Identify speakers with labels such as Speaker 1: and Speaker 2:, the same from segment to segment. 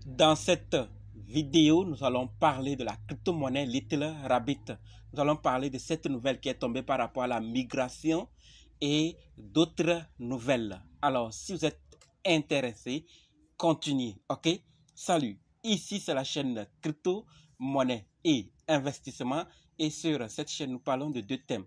Speaker 1: Dans cette vidéo, nous allons parler de la crypto-monnaie Little Rabbit. Nous allons parler de cette nouvelle qui est tombée par rapport à la migration et d'autres nouvelles. Alors, si vous êtes intéressé, continuez, ok? Salut, ici c'est la chaîne crypto-monnaie et investissement. Et sur cette chaîne, nous parlons de deux thèmes.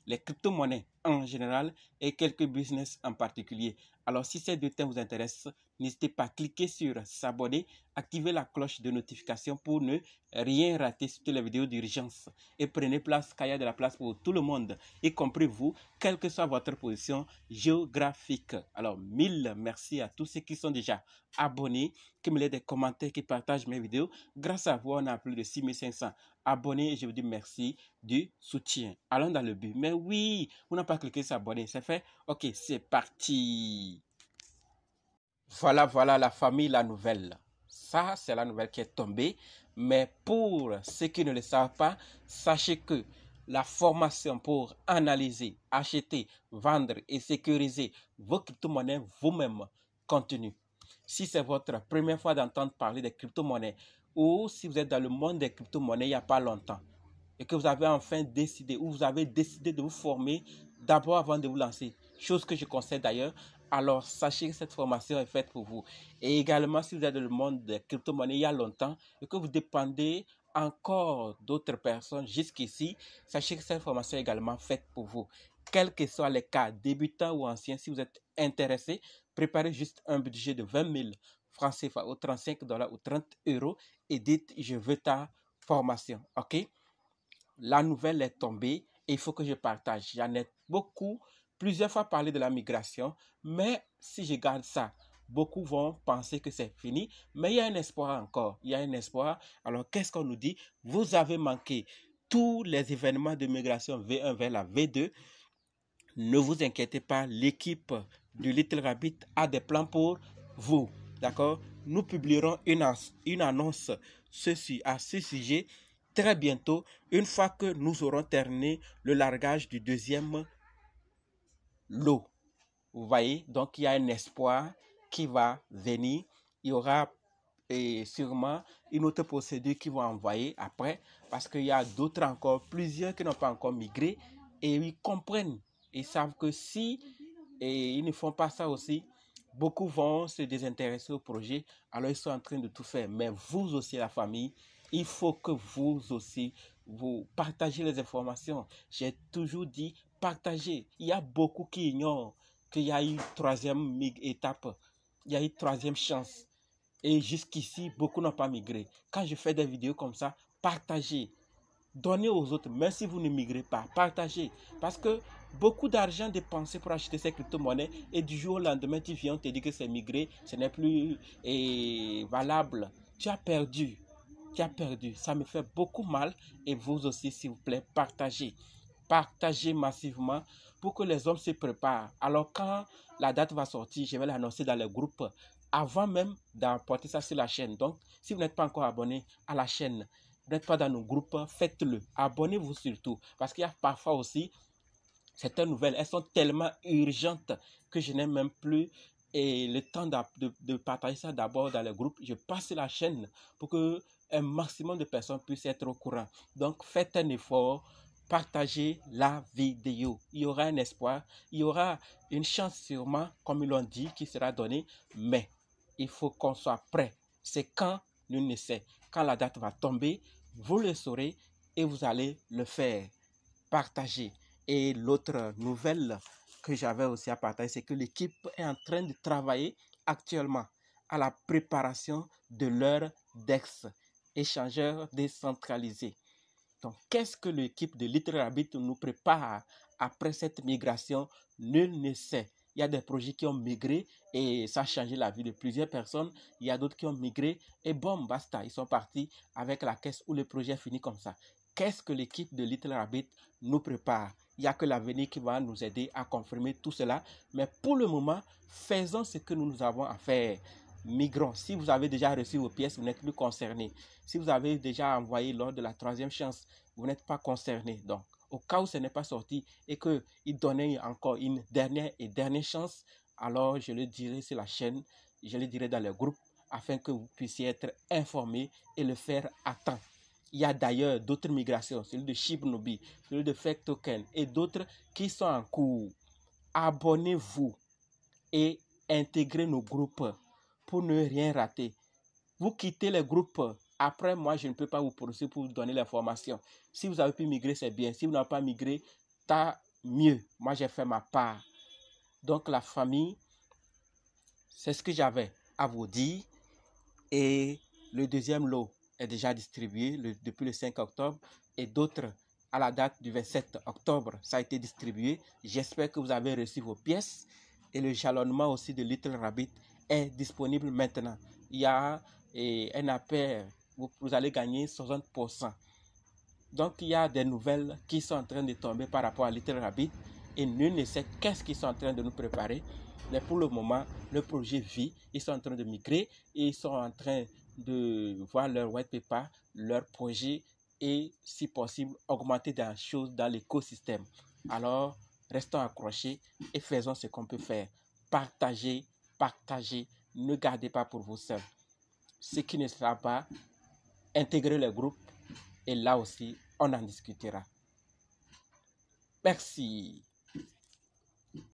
Speaker 1: Les crypto-monnaies en général et quelques business en particulier. Alors, si ces deux thèmes vous intéressent, n'hésitez pas à cliquer sur s'abonner, activer la cloche de notification pour ne rien rater sur les vidéos d'urgence. Et prenez place car il y a de la place pour tout le monde, y compris vous, quelle que soit votre position géographique. Alors, mille merci à tous ceux qui sont déjà abonnés, qui me laissent des commentaires, qui partagent mes vidéos. Grâce à vous, on a plus de 6500 abonnés et je vous dis merci du soutien. Allons dans le but. Mais oui, vous n'avez pas cliqué sur abonner, c'est fait? Ok, c'est parti. Voilà la famille, la nouvelle. Ça, c'est la nouvelle qui est tombée. Mais pour ceux qui ne le savent pas, sachez que la formation pour analyser, acheter, vendre et sécuriser vos crypto-monnaies vous-même continue. Si c'est votre première fois d'entendre parler des crypto-monnaies ou si vous êtes dans le monde des crypto-monnaies il n'y a pas longtemps et que vous avez enfin décidé ou vous avez décidé de vous former d'abord avant de vous lancer, chose que je conseille d'ailleurs, alors sachez que cette formation est faite pour vous. Et également, si vous êtes dans le monde des crypto-monnaies il y a longtemps et que vous dépendez encore d'autres personnes jusqu'ici, sachez que cette formation est également faite pour vous. Quels que soient les cas, débutants ou anciens, si vous êtes intéressé, préparez juste un budget de 20 000 francs CFA ou 35 $ ou 30 € et dites je veux ta formation. Ok? La nouvelle est tombée et il faut que je partage. J'en ai plusieurs fois parlé de la migration, mais si je garde ça, beaucoup vont penser que c'est fini, mais il y a un espoir encore. Il y a un espoir. Alors, qu'est-ce qu'on nous dit? Vous avez manqué tous les événements de migration V1 vers la V2. Ne vous inquiétez pas, l'équipe du Little Rabbit a des plans pour vous. D'accord? Nous publierons une annonce à ce sujet très bientôt, une fois que nous aurons terminé le largage du deuxième lot. Vous voyez, donc il y a un espoir qui va venir. Il y aura sûrement une autre procédure qui va envoyer après, parce qu'il y a d'autres encore, plusieurs qui n'ont pas encore migré, et ils comprennent, ils savent que si ils ne font pas ça aussi, beaucoup vont se désintéresser au projet, alors ils sont en train de tout faire. Mais vous aussi, la famille, il faut que vous aussi, vous partagez les informations. J'ai toujours dit, partagez. Il y a beaucoup qui ignorent qu'il y a une troisième étape, il y a une troisième chance. Et jusqu'ici, beaucoup n'ont pas migré. Quand je fais des vidéos comme ça, partagez. Donnez aux autres, même si vous ne migrez pas, partagez. Parce que beaucoup d'argent dépensé pour acheter ces crypto-monnaies et du jour au lendemain, tu viens, on te dit que c'est migré, ce n'est plus valable. Tu as perdu. Tu as perdu. Ça me fait beaucoup mal. Et vous aussi, s'il vous plaît, partagez. Partagez massivement pour que les hommes se préparent. Alors quand la date va sortir, je vais l'annoncer dans le groupe avant même d'apporter ça sur la chaîne. Donc, si vous n'êtes pas encore abonné à la chaîne, vous n'êtes pas dans nos groupes, faites-le. Abonnez-vous surtout. Parce qu'il y a parfois aussi certaines nouvelles, elles sont tellement urgentes que je n'ai même plus le temps de partager ça d'abord dans le groupe. Je passe la chaîne pour que un maximum de personnes puissent être au courant. Donc, faites un effort. Partagez la vidéo. Il y aura un espoir. Il y aura une chance sûrement, comme ils l'ont dit, qui sera donnée. Mais il faut qu'on soit prêt. C'est quand nul ne sait. Quand la date va tomber, vous le saurez et vous allez le faire. Partagez. Et l'autre nouvelle que j'avais aussi à partager, c'est que l'équipe est en train de travailler actuellement à la préparation de leur DEX, échangeur décentralisé. Donc, qu'est-ce que l'équipe de Little Rabbit nous prépare après cette migration? Nul ne sait. Il y a des projets qui ont migré et ça a changé la vie de plusieurs personnes. Il y a d'autres qui ont migré et bon, basta, ils sont partis avec la caisse où le projet finit comme ça. Qu'est-ce que l'équipe de Little Rabbit nous prépare? Il n'y a que l'avenir qui va nous aider à confirmer tout cela. Mais pour le moment, faisons ce que nous avons à faire. Migrons. Si vous avez déjà reçu vos pièces, vous n'êtes plus concerné. Si vous avez déjà envoyé lors de la troisième chance, vous n'êtes pas concerné. Donc, au cas où ce n'est pas sorti et qu'il donnait encore une dernière chance, alors je le dirai sur la chaîne, je le dirai dans le groupe. afin que vous puissiez être informés et le faire à temps. Il y a d'ailleurs d'autres migrations, celui de Shibnobi, celui de Fake Token et d'autres qui sont en cours. Abonnez-vous et intégrez nos groupes pour ne rien rater. Vous quittez les groupes. Après, moi, je ne peux pas vous poursuivre pour vous donner l'information. Si vous avez pu migrer, c'est bien. Si vous n'avez pas migré, tant mieux. Moi, j'ai fait ma part. Donc, la famille, c'est ce que j'avais à vous dire. Et le deuxième lot est déjà distribué depuis le 5 octobre. Et d'autres, à la date du 27 octobre, ça a été distribué. J'espère que vous avez reçu vos pièces. Et le jalonnement aussi de Little Rabbit est disponible maintenant. Il y a un appel, vous allez gagner 60%. Donc il y a des nouvelles qui sont en train de tomber par rapport à Little Rabbit et nul ne sait qu'est-ce qu'ils sont en train de nous préparer. Mais pour le moment, le projet vit, ils sont en train de migrer et ils sont en train de voir leur white paper, leur projet et si possible augmenter des choses dans l'écosystème. Alors restons accrochés et faisons ce qu'on peut faire. Partagez, partagez, ne gardez pas pour vous seuls. Ce qui ne sera pas, intégrez le groupe et là aussi, on en discutera. Merci.